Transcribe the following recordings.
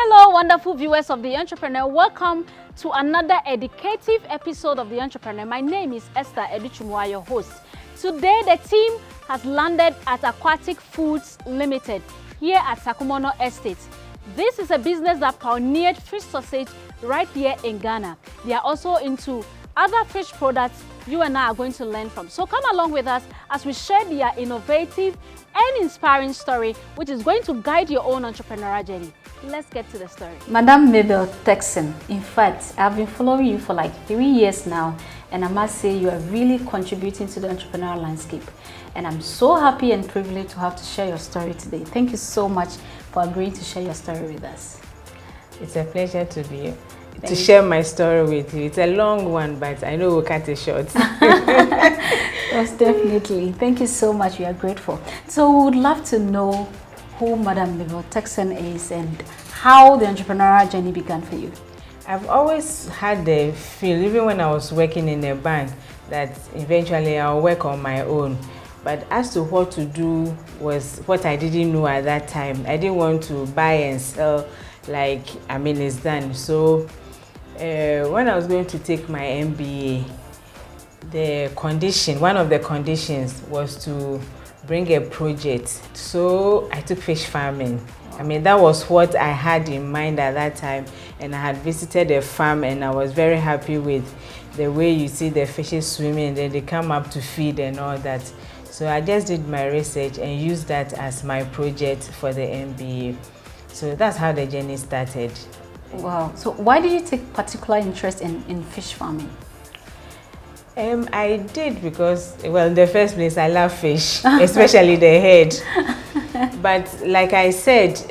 Hello, wonderful viewers of The Entrepreneur. Welcome to another educative episode of The Entrepreneur. My name is Esther Educhumwa, your host. Today, the team has landed at Aquatic Foods Ltd here at Sakumono Estate. This is a business that pioneered fish sausage right here in Ghana. They are also into other fish products you and I are going to learn from. So come along with us as we share their innovative and inspiring story, which is going to guide your own entrepreneurial journey. Let's get to the story. Madam Mabel Quarshie, in fact, I've been following you for like 3 years now, and I must say you are really contributing to the entrepreneurial landscape. And I'm so happy and privileged to have to share your story today. Thank you so much for agreeing to share your story with us. It's a pleasure to be here. To share my story with you. It's a long one, but I know we'll cut it short. Yes, definitely. Thank you so much. We are grateful. So we would love to know who Madam Mabel Quarshie is and how the entrepreneurial journey began for you. I've always had the feel, even when I was working in a bank, that eventually I'll work on my own. But as to what to do was what I didn't know at that time. I didn't want to buy and sell like it's done. So when I was going to take my MBA, one of the conditions was to bring a project. So I took fish farming. That was what I had in mind at that time, and I had visited a farm and I was very happy with the way you see the fishes swimming and then they come up to feed and all that. So I just did my research and used that as my project for the MBA. So that's how the journey started. Wow. So why did you take particular interest in fish farming? I did because, well, in the first place, I love fish, especially the head. But like I said,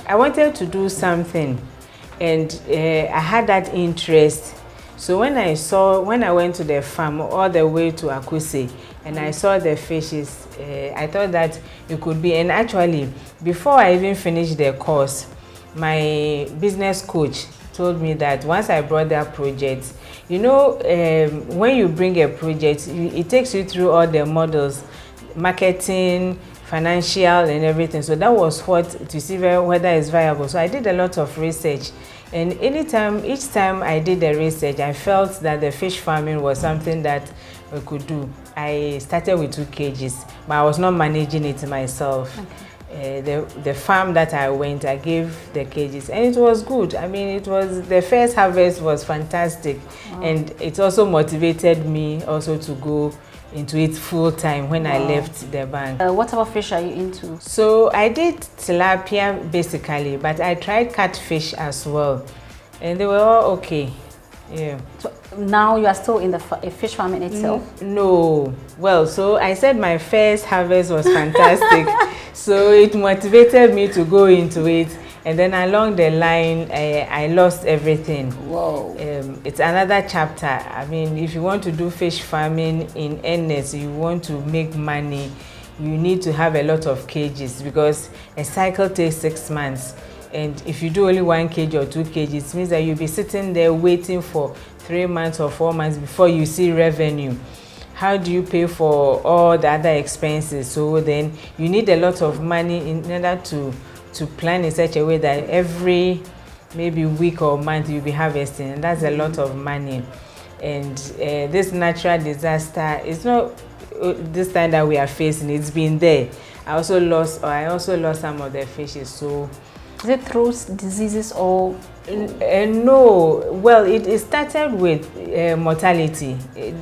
I wanted to do something, and I had that interest. So when I went to the farm all the way to Aquatic, and I saw the fishes, I thought that it could be. And actually, before I even finished the course, my business coach told me that once I brought that project, when you bring a project, it takes you through all the models, marketing, financial and everything. So that was to see whether it's viable. So I did a lot of research, and each time I did the research, I felt that the fish farming was something that we could do. I started with 2 cages, but I was not managing it myself. Okay. The farm that I went, I gave the cages, and it was good. The first harvest was fantastic. Wow. And it also motivated me also to go into it full time when I left the bank. What type of fish are you into? So I did tilapia basically, but I tried catfish as well, and they were all okay. Yeah. So now you are still in the fish farming itself? No. Well, so I said my first harvest was fantastic. So it motivated me to go into it. And then along the line, I lost everything. Whoa. It's another chapter. If you want to do fish farming in earnest, you want to make money, you need to have a lot of cages, because a cycle takes 6 months. And if you do only 1 kg or 2 kg, it means that you'll be sitting there waiting for 3 months or 4 months before you see revenue. How do you pay for all the other expenses? So then you need a lot of money in order to plan in such a way that every maybe week or month you'll be harvesting, and that's a lot of money. And this natural disaster, it's not this time that we are facing, it's been there. I also lost some of the fishes. So is it through diseases or? No. Well, it started with mortality.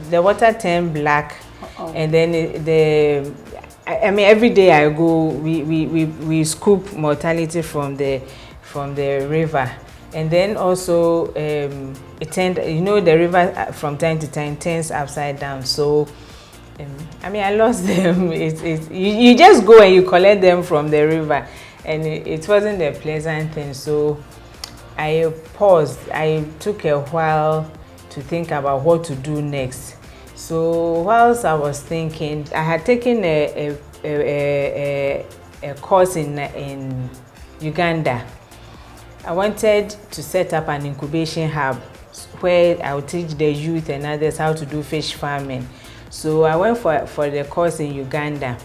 The water turned black. And then every day I go, we scoop mortality from the river, and then also it turned. The river from time to time turns upside down. So I lost them. You just go and you collect them from the river. And it wasn't a pleasant thing, so I paused. I took a while to think about what to do next. So whilst I was thinking, I had taken a course in Uganda. I wanted to set up an incubation hub where I would teach the youth and others how to do fish farming. So I went for the course in Uganda.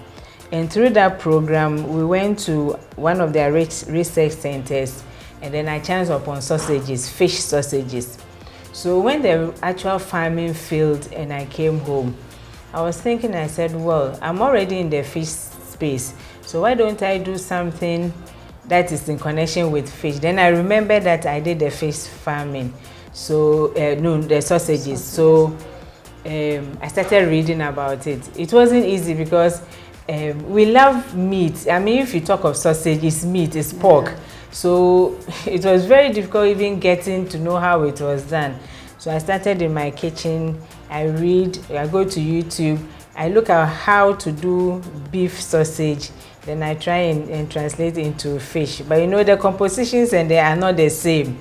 And through that program, we went to one of their research centers and then I chanced upon sausages, fish sausages. So when the actual farming failed and I came home, I was thinking, I said, well, I'm already in the fish space, so why don't I do something that is in connection with fish? Then I remember that I did the fish farming, so no, the sausages. So I started reading about it. It wasn't easy because we love meat. I mean, if you talk of sausage, it's meat, it's pork. So it was very difficult even getting to know how it was done. So I started in my kitchen. I read, I go to YouTube, I look at how to do beef sausage, then I try and translate into fish. But you know, the compositions and they are not the same.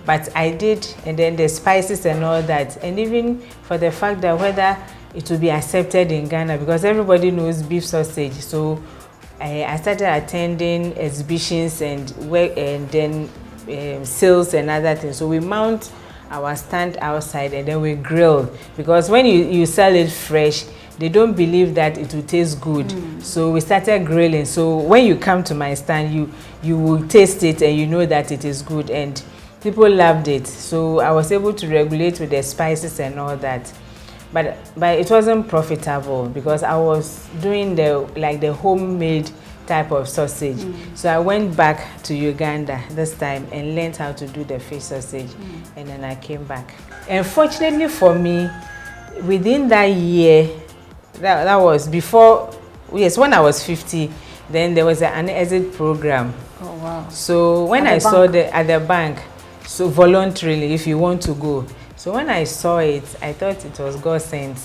But I did, and then the spices and all that, and even for the fact that whether it will be accepted in Ghana, because everybody knows beef sausage. So I started attending exhibitions and then sales and other things. So we mount our stand outside and then we grill, because when you sell it fresh, they don't believe that it will taste good. So we started grilling. So when you come to my stand, you will taste it and you know that it is good, and people loved it. So I was able to regulate with the spices and all that. But it wasn't profitable because I was doing the homemade type of sausage. So I went back to Uganda this time and learned how to do the fish sausage, and then I came back. And fortunately for me, within that year, that was before, yes, when I was 50, then there was an exit program. Oh wow. So when I saw at the bank, so voluntarily, if you want to go. So when I saw it, I thought it was God sent.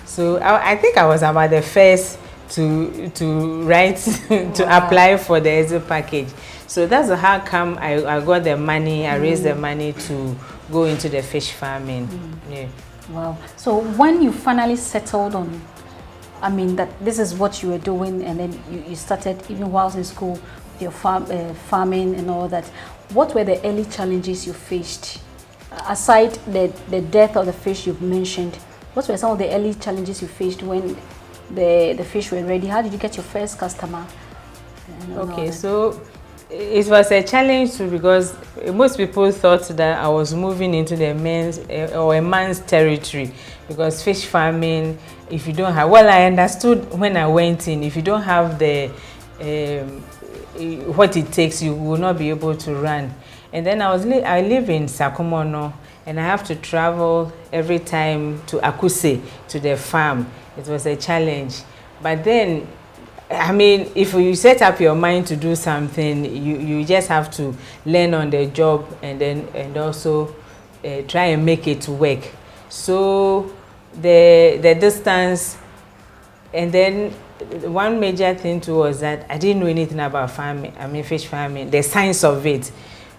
So I think I was about the first to write to apply for the exit package. So that's how come I got the money. I raised the money to go into the fish farming. Yeah. Wow. So when you finally settled on, I mean, that this is what you were doing, and then you started even whilst in school, your farming and all that. What were the early challenges you faced? Aside the death of the fish you've mentioned, what were some of the early challenges you faced when the fish were ready? How did you get your first customer? Okay, so it was a challenge too, because most people thought that I was moving into the a man's territory, because fish farming, if you don't have, well, I understood when I went in, if you don't have the what it takes, you will not be able to run. And then I live in Sakumono, and I have to travel every time to Akuse, to the farm. It was a challenge. But then, I mean, if you set up your mind to do something, you just have to learn on the job, and also try and make it work. So the distance, and then one major thing too was that I didn't know anything about farming. I mean, fish farming, the science of it.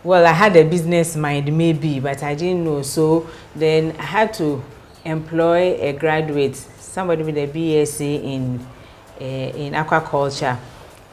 Well, I had a business mind maybe, but I didn't know. So then I had to employ a graduate, somebody with a BSc in aquaculture,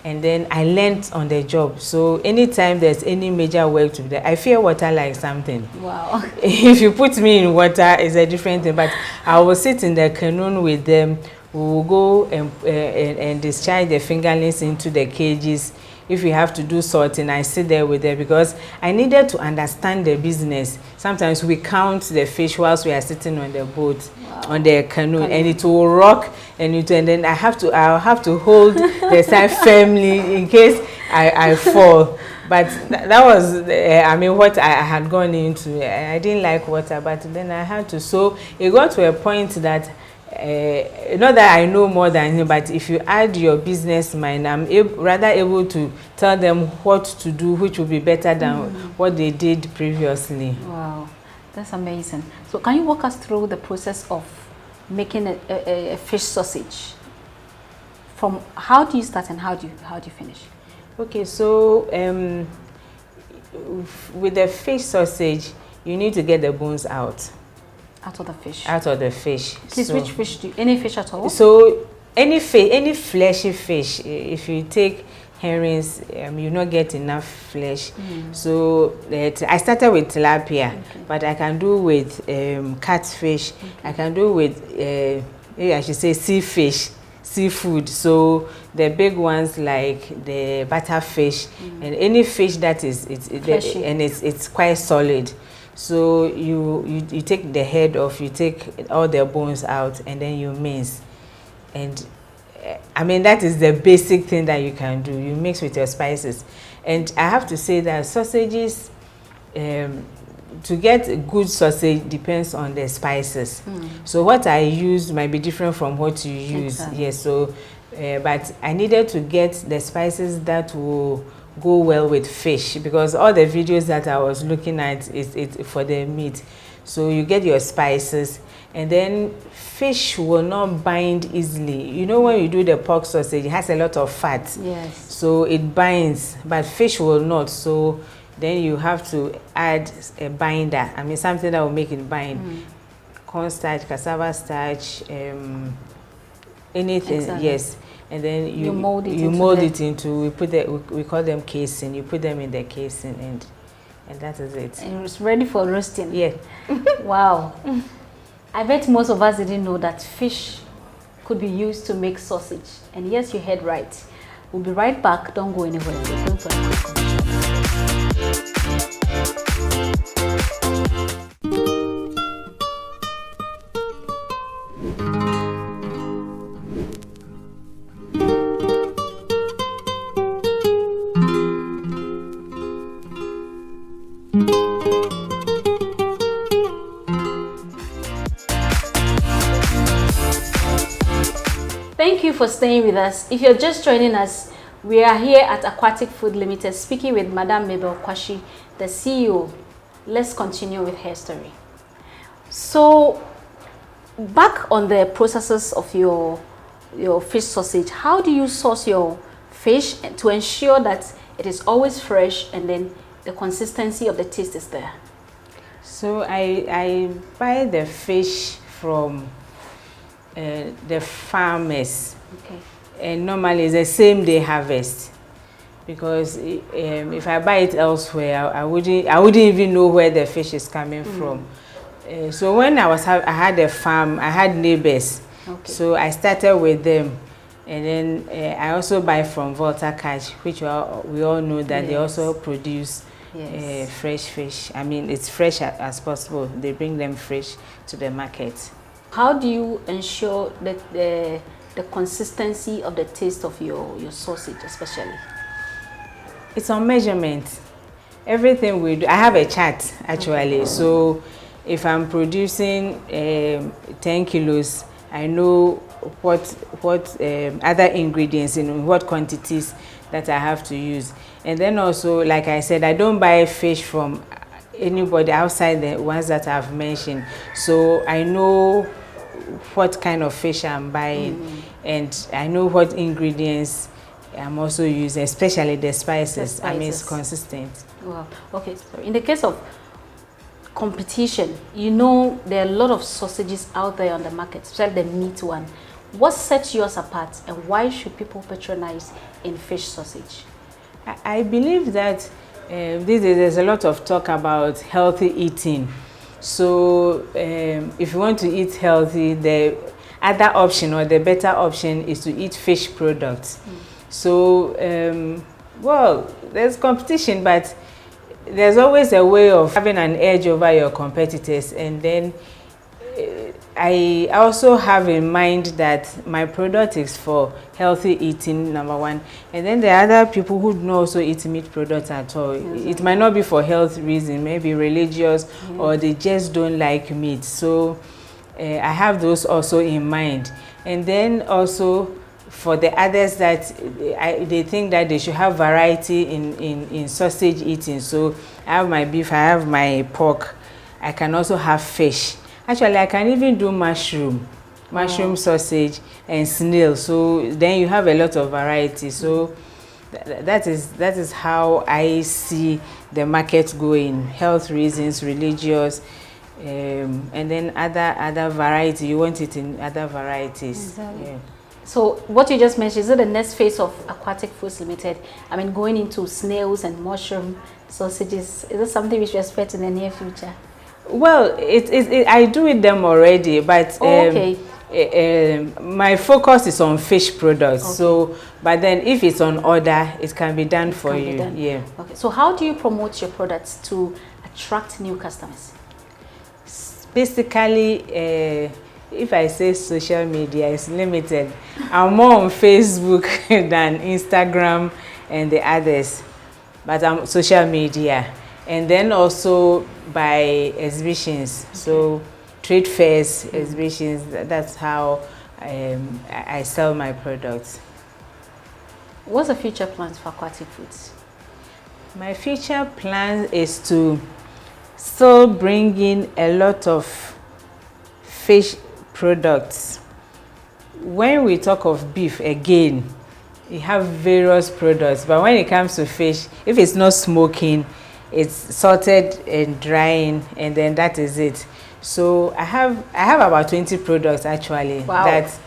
and then I learned on the job. So anytime there's any major work to be done, I fear water like something. Wow. If you put me in water, it's a different thing. But I will sit in the canoe with them. We will go and discharge the fingerlings into the cages. If we have to do sorting, I sit there with them, because I needed to understand the business. Sometimes we count the fish whilst we are sitting on the boat, on the canoe, and it will rock, and then I'll have to hold the side firmly in case I fall. But that was, I mean, what I had gone into. I didn't like water, but then I had to. So it got to a point that, not that I know more than him, but if you add your business mind, I'm rather able to tell them what to do, which will be better than what they did previously. Wow, that's amazing. So can you walk us through the process of making a fish sausage? From how do you start and how do you finish? Okay, so with the fish sausage, you need to get the bones out. Out of the fish. Out of the fish. Please, so, which fish do you, any fish at all? So any fleshy fish. If you take herrings, you not get enough flesh. So I started with tilapia, but I can do with catfish. I can do with I should say sea fish. seafood. So the big ones like the butterfish and any fish that is it's quite solid. So you take the head off, you take all the bones out, and then you mince. And I mean, that is the basic thing that you can do. You mix with your spices. And I have to say that sausages, to get a good sausage depends on the spices. So what I use might be different from what you use. Exactly. Yes, so but I needed to get the spices that will go well with fish, because all the videos that I was looking at is for the meat. So you get your spices, and then fish will not bind easily. You know, when you do the pork sausage, it has a lot of fat. Yes. So it binds, but fish will not. So then you have to add a binder. I mean, something that will make it bind. Cornstarch, cassava starch, anything. Exactly. Yes. And then you mold it into, we call them casing. You put them in the casing, and that is it. And it's ready for roasting. Yeah. Wow. I bet most of us didn't know that fish could be used to make sausage. And yes, you heard right. We'll be right back. Don't go anywhere. We're going for a quick commercial. Thank you for staying with us. If you're just joining us, we are here at Aquatic Foods Ltd speaking with Madam Mabel Quarshie, the CEO. Let's continue with her story. So, back on the processes of your fish sausage, how do you source your fish to ensure that it is always fresh and then the consistency of the taste is there? So I buy the fish from the farmers. Okay. And normally it's the same day harvest, because if I buy it elsewhere, I wouldn't even know where the fish is coming from. So when I had a farm, I had neighbors. Okay. So I started with them, and then I also buy from Volta Catch, which we all know that they also produce fresh fish. I mean, it's fresh as possible. They bring them fresh to the market. How do you ensure that the consistency of the taste of your sausage, especially? It's on measurement. Everything we do, I have a chart actually. Okay. So if I'm producing 10 kilos, I know what other ingredients in what quantities that I have to use. And then also, like I said, I don't buy fish from anybody outside the ones that I've mentioned. So I know what kind of fish I'm buying, and I know what ingredients I'm also using, especially the spices. I mean, it's consistent. Wow. Okay. So in the case of competition, you know there are a lot of sausages out there on the market, especially the meat one. What sets yours apart, and why should people patronize in fish sausage? I believe that these days there's a lot of talk about healthy eating. So if you want to eat healthy, the other option or the better option is to eat fish products. So well, there's competition, but there's always a way of having an edge over your competitors. And then I also have in mind that my product is for healthy eating, number one. And then there are other people who don't also eat meat products at all. It might not be for health reasons, maybe religious, or they just don't like meat. So I have those also in mind. And then also for the others that they think that they should have variety in sausage eating. So I have my beef, I have my pork, I can also have fish. Actually, I can even do mushroom sausage and snail. So then you have a lot of variety. So that is how I see the market going. Health reasons, religious, and then other variety. You want it in other varieties. Exactly. Yeah. So what you just mentioned, is it the next phase of Aquatic Foods Ltd? I mean, going into snails and mushroom sausages. Is it something we should expect in the near future? Well, I do with them already, but okay. My focus is on fish products. Okay. So, but then if it's on order, it can be done for you. Yeah. Okay. So how do you promote your products to attract new customers? Basically, if I say social media, it's limited. I'm more on Facebook than Instagram and the others, but I'm social media, and then also by exhibitions. Okay. So trade fairs, exhibitions, that's how I sell my products. What's the future plans for Aquatic Foods? My future plan is to still bring in a lot of fish products. When we talk of beef, again, we have various products, but when it comes to fish, if it's not smoking, it's salted and drying, and then that is it. So I have about 20 products actually. Wow. That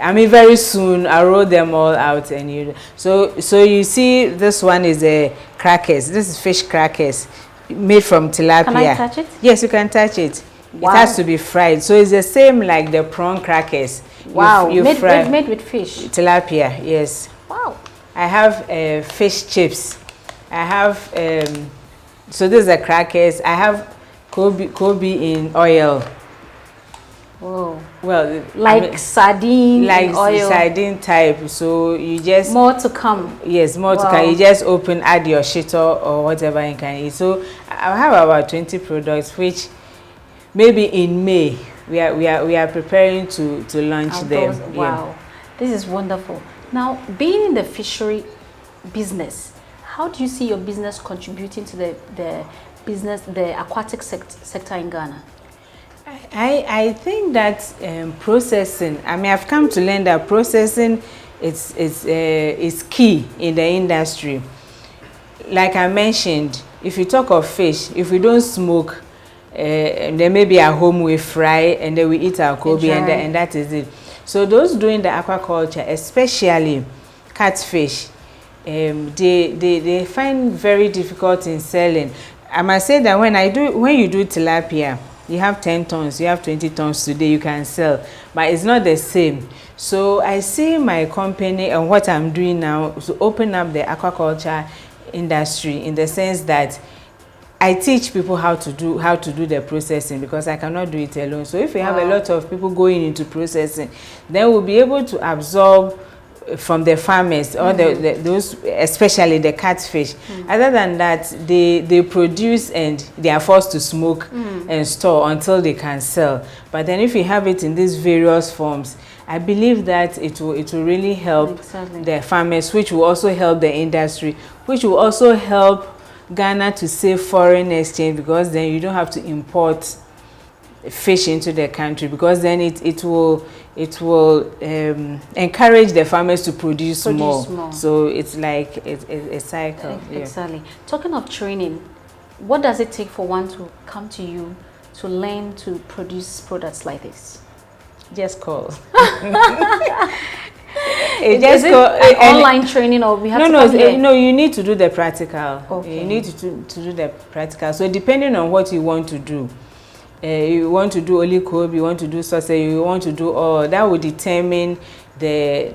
I mean, very soon I'll roll them all out, and so you see, this one is a crackers. This is fish crackers made from tilapia. Can I touch it? Yes, you can touch it. Wow. It has to be fried, so it's the same like the prawn crackers. Wow. Made with fish. Tilapia, yes. Wow. I have fish chips. I have so these are crackers. I have Kobe in oil. Whoa. Well, like, I mean, sardine, like oil. Sardine type. So you just more to come. Yes, more to come. You just add your shito or whatever you can eat. So I have about 20 products, which maybe in May we are preparing to launch them. Wow, yeah. This is wonderful. Now, being in the fishery business, how do you see your business contributing to the aquatic sector in Ghana? I think that processing, I mean, I've come to learn that processing is key in the industry. Like I mentioned, if you talk of fish, if we don't smoke, then maybe at home we fry and then we eat our Kobe and that is it. So those doing the aquaculture, especially catfish, they find very difficult in selling. I must say that when you do tilapia, you have 10 tons, you have 20 tons today, you can sell, but it's not the same. So I see my company and what I'm doing now to open up the aquaculture industry, in the sense that I teach people how to do the processing, because I cannot do it alone. So if we have a lot of people going into processing, then we'll be able to absorb from the farmers or those, especially the catfish. Other than that, they produce and they are forced to smoke and store until they can sell. But then if we have it in these various forms, I believe that it will really help the farmers, which will also help the industry, which will also help Ghana to save foreign exchange, because then you don't have to import fish into the country, because then it will encourage the farmers to produce more. So it's like a cycle. Exactly. Yeah. Talking of training, what does it take for one to come to you to learn to produce products like this? Just call. Is it an online training, or we have to come here? No, you need to do the practical. Okay. You need to do the practical. So depending on what you want to do, you want to do only Kobe, you want to do sausage, you want to do all, that will determine the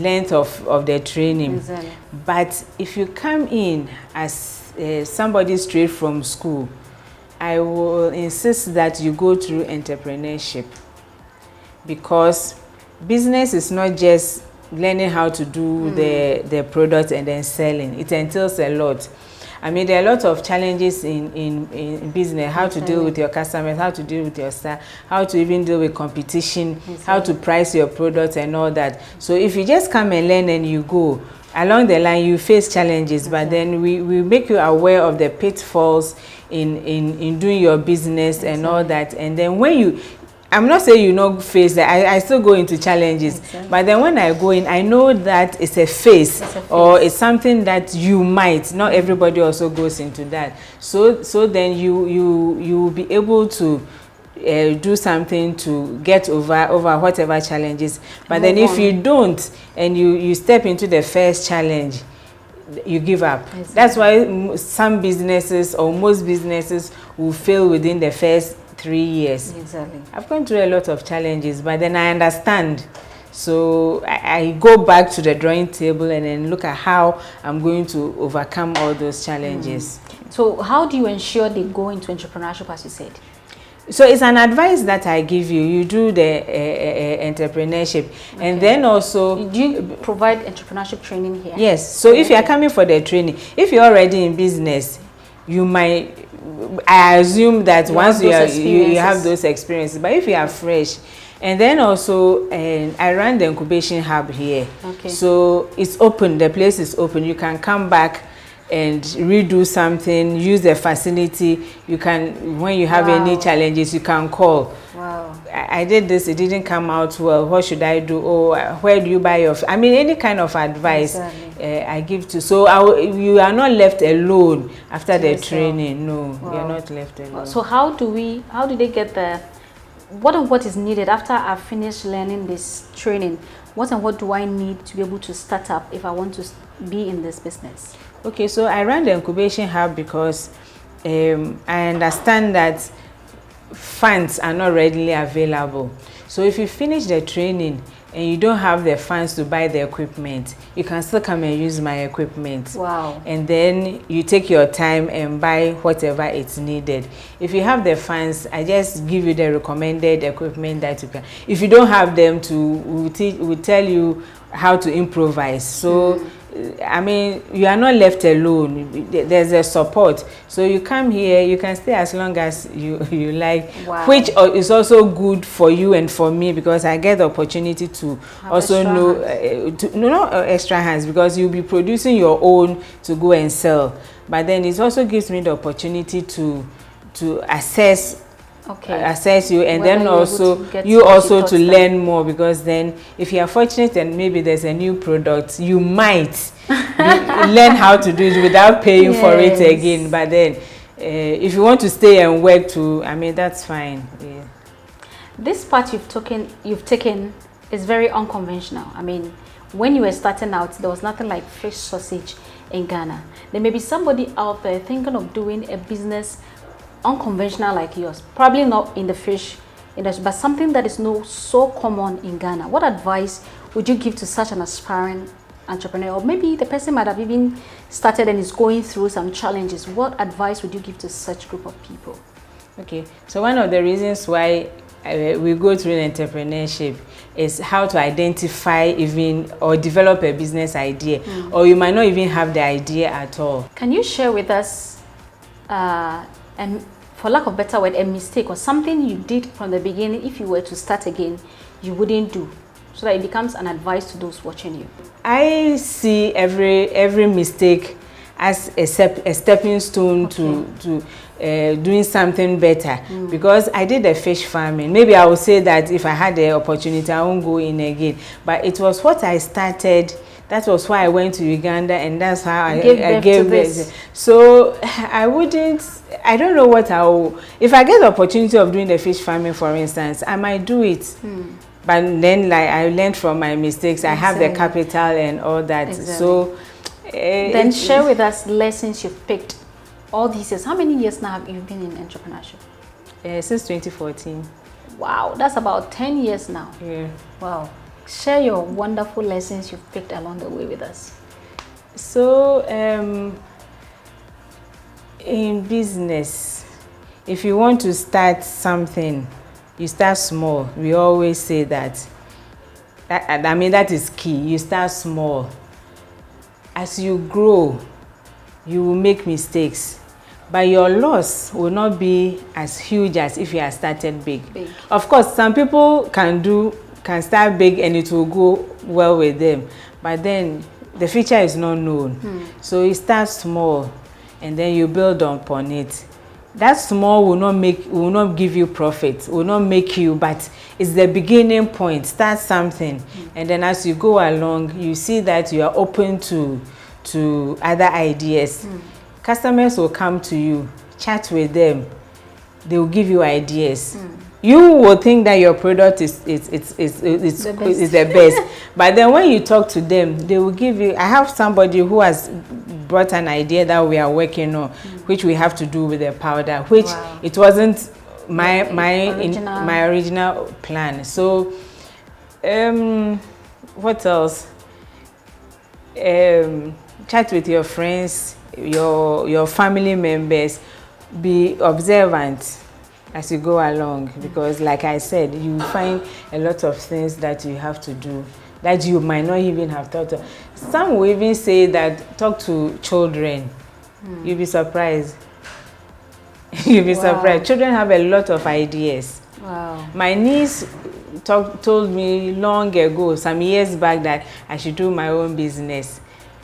length of the training. Exactly. But if you come in as somebody straight from school, I will insist that you go through entrepreneurship, because business is not just learning how to do the product and then selling. It entails a lot. I mean, there are a lot of challenges in business, how to deal with your customers, how to deal with your staff, how to even deal with competition, how to price your products and all that. So if you just come and learn and you go, along the line you face challenges, but then we make you aware of the pitfalls in doing your business and all that. And then when you, I'm not saying you not face that, I still go into challenges, but then when I go in, I know that it's a phase, or it's something that you might, not everybody also goes into that. So then you will be able to do something to get over whatever challenges. But then if you don't, and you step into the first challenge, you give up. Exactly. That's why some businesses or most businesses will fail within the first 3 years. Exactly. I've gone through a lot of challenges, but then I understand. So I go back to the drawing table and then look at how I'm going to overcome all those challenges. So how do you ensure they go into entrepreneurship, as you said? So it's an advice that I give you. You do the entrepreneurship, and then also do you provide entrepreneurship training here? Yes. So if you are coming for the training, if you're already in business, you might. I assume that once you have those experiences. But if you are fresh, and then also, I run the Incubation Hub here. Okay. So it's open. The place is open. You can come back and redo something, use the facility. You can, when you have any challenges, you can call. Wow. I did this, it didn't come out well, what should I do? Oh, where do you buy your, I mean, any kind of advice I give to. So you are not left alone after the training. No, you are not left alone. So how do they get the, what is needed after I've finished learning this training? What do I need to be able to start up if I want to be in this business? Okay, so I ran the Incubation Hub because I understand that funds are not readily available. So if you finish the training and you don't have the funds to buy the equipment, you can still come and use my equipment. Wow. And then you take your time and buy whatever it's needed. If you have the funds, I just give you the recommended equipment that you can. If you don't have them, we'll tell you how to improvise. So I mean, you are not left alone. There's a support. So you come here, you can stay as long as you like, which is also good for you and for me, because I get the opportunity to have also know, not extra hands, because you'll be producing your own to go and sell. But then it also gives me the opportunity to assess you, and then also you also to learn more, because then if you are fortunate and maybe there's a new product, you might learn how to do it without paying for it again. But then if you want to stay and work too, I mean, that's fine. This part you've taken is very unconventional. I mean, when you were starting out, there was nothing like fish sausage in Ghana. There may be somebody out there thinking of doing a business unconventional like yours, probably not in the fish industry, but something that is not so common in Ghana. What advice would you give to such an aspiring entrepreneur, or maybe the person might have even started and is going through some challenges? What advice would you give to such group of people? Okay, so one of the reasons why we go through entrepreneurship is how to identify even or develop a business idea, or you might not even have the idea at all. Can you share with us and for lack of a better word, a mistake or something you did from the beginning, if you were to start again, you wouldn't do, so that it becomes an advice to those watching you? I see every mistake as a stepping stone to doing something better, because I did a fish farming. Maybe I would say that if I had the opportunity, I won't go in again. But it was what I started. That was why I went to Uganda, and that's how I gave birth. So I don't know what if I get the opportunity of doing the fish farming, for instance, I might do it. But then, like, I learned from my mistakes. I have the capital and all that. So then share with us lessons you've picked all these years. How many years now have you been in entrepreneurship? Since 2014. Wow, that's about 10 years now. Yeah. Wow. Share your wonderful lessons you've picked along the way with us. So, in business, if you want to start something, you start small. We always say that. I mean, that is key. You start small. As you grow, you will make mistakes, but your loss will not be as huge as if you had started big. Of course, some people can start big and it will go well with them, but then the future is not known. So you start small and then you build upon it. That small will not give you profit, will not make you, but it's the beginning point. Start something, and then as you go along, you see that you are open to other ideas. Customers will come to you, chat with them, they will give you ideas. you will think that your product is the best. But then when you talk to them, they will give you, I have somebody who has brought an idea that we are working on, which we have to do with the powder, which it wasn't my original plan. So what else? Chat with your friends, your family members, be observant as you go along, because like I said, you find a lot of things that you have to do that you might not even have thought of. Some will even say that talk to children. You'll be surprised. You'll be surprised. Children have a lot of ideas. My niece told me long ago, some years back, that I should do my own business.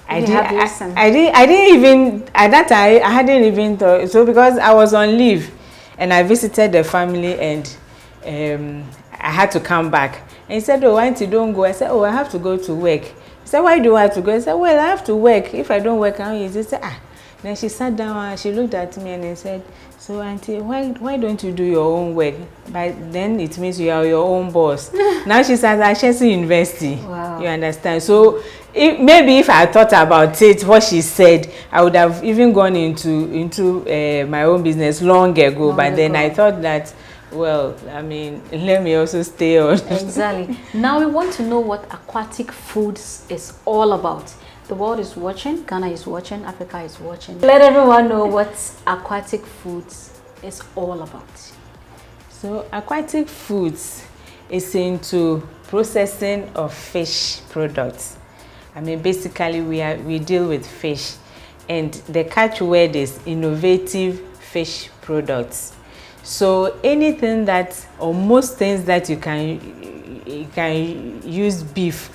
I didn't even, at that time, I hadn't even thought. So because I was on leave and I visited the family, and I had to come back. And he said, oh, auntie, don't go. I said, oh, I have to go to work. He said, why do I have to go? I said, well, I have to work. If I don't work, I don't. He said, ah. Then she sat down and she looked at me and said, so auntie, why don't you do your own work? But then it means you are your own boss. Now she's at Ashesi University. You understand? So maybe if I thought about it, what she said, I would have even gone into my own business long ago. But then I thought that, well, I mean, let me also stay on. Exactly. Now we want to know what Aquatic Foods is all about. The world is watching, Ghana is watching, Africa is watching. Let everyone know what Aquatic Foods is all about. So Aquatic Foods is into processing of fish products. I mean, basically we deal with fish, and the catchword is innovative fish products. So anything that, or most things that you can use beef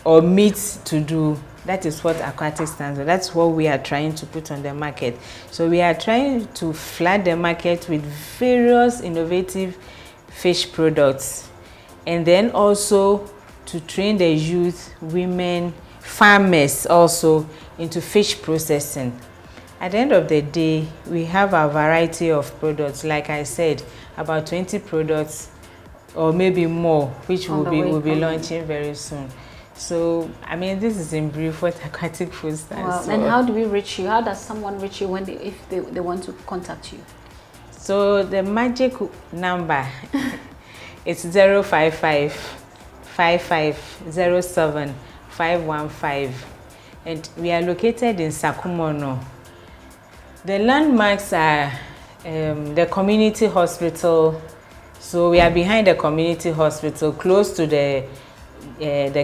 or meat to do, that is what Aquatic stands for. That's what we are trying to put on the market. So we are trying to flood the market with various innovative fish products, and then also to train the youth, women, farmers also into fish processing. At the end of the day, we have a variety of products. Like I said, about 20 products or maybe more, which we'll be launching very soon. So, I mean, this is in brief what Aquatic Foods stands for. And how do we reach you? How does someone reach you when if they want to contact you? So, the magic number is 055 5507 515, and we are located in Sakumono. The landmarks are the community hospital. So, we are behind the community hospital, close to the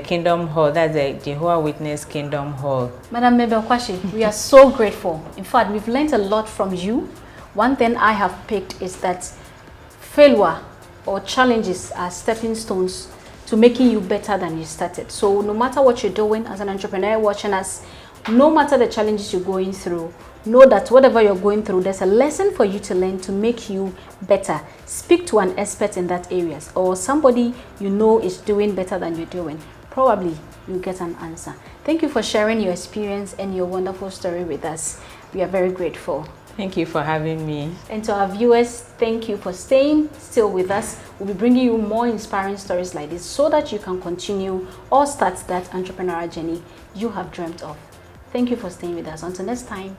Kingdom Hall. That's the Jehovah's Witness Kingdom Hall. Madam Mabel Quarshie, we are so grateful. In fact, we've learned a lot from you. One thing I have picked is that failure or challenges are stepping stones to making you better than you started. So no matter what you're doing as an entrepreneur watching us, no matter the challenges you're going through, know that whatever you're going through, there's a lesson for you to learn to make you better. Speak to an expert in that area, or somebody you know is doing better than you're doing. Probably you'll get an answer. Thank you for sharing your experience and your wonderful story with us. We are very grateful. Thank you for having me. And to our viewers, thank you for staying still with us. We'll be bringing you more inspiring stories like this so that you can continue or start that entrepreneurial journey you have dreamt of. Thank you for staying with us. Until next time.